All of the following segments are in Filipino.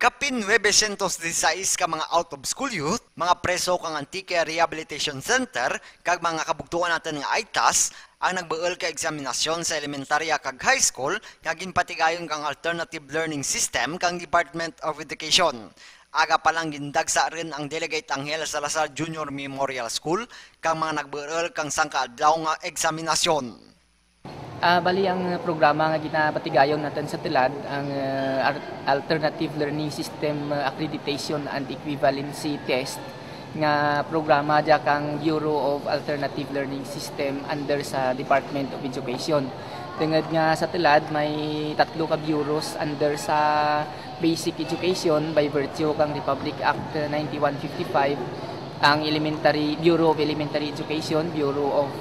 Kapin 916 ka mga out-of-school youth, mga preso kang Antique Rehabilitation Center, kag mga kabugtuan natin nga ITAS, ang nagbaol ka eksaminasyon sa elementarya kag high school, kag ginpatigayon kang alternative learning system kang Department of Education. Aga palang gindagsa rin ang Delegate Angel Salazar Junior Memorial School, kang mga nagbaol kang sangkaadlaw nga eksaminasyon. Bali ang programa nga ginapatigayon natin sa TILAD ang Alternative Learning System Accreditation and Equivalency Test nga programa dya kang Bureau of Alternative Learning System under sa Department of Education. Tungod nga sa TILAD may 3 ka bureaus under sa Basic Education by virtue kang Republic Act 9155, ang Bureau of Elementary Education, Bureau of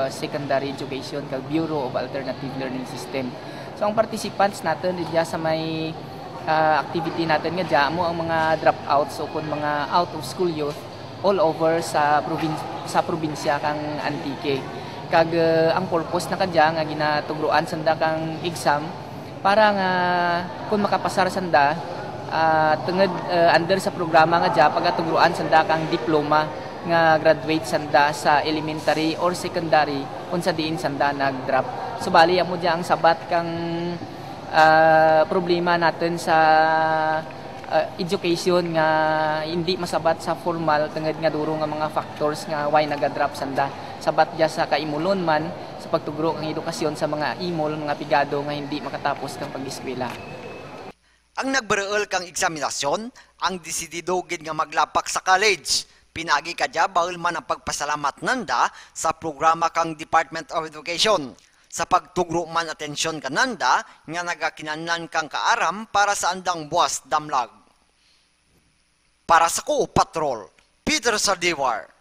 Secondary Education, kag Bureau of Alternative Learning System. So ang participants natin diya sa may activity natin nga diya mo ang mga dropouts o kun mga out of school youth all over sa probinsya kang Antique. Kag ang purpose na kadya nga ginatugruan sanda kang exam para nga kung makapasar sanda tungod under sa programa nga dya pagatugruan sanda kang diploma nga graduate sanda sa elementary or secondary kung sa diin sanda nag-drop. So bali mo dya ang sabat kang problema natin sa education nga hindi masabat sa formal tungod nga duro nga mga factors nga why naga-drop sanda. Sabat dya sa kaimulon man sa pagtugro ng edukasyon sa mga imol, mga pigado nga hindi makatapos kang pag-eskwela. Ang nagbarool kang eksaminasyon, ang desidido gid nga maglapak sa college. Pinagi kadya bawal man ang pagpasalamat nanda sa programa kang Department of Education. Sa pagtugro man atensyon kananda nga nagakinahanglan kang kaaram para sa andang buwas damlag. Para sa Ko Patrol, Peter Saldivar.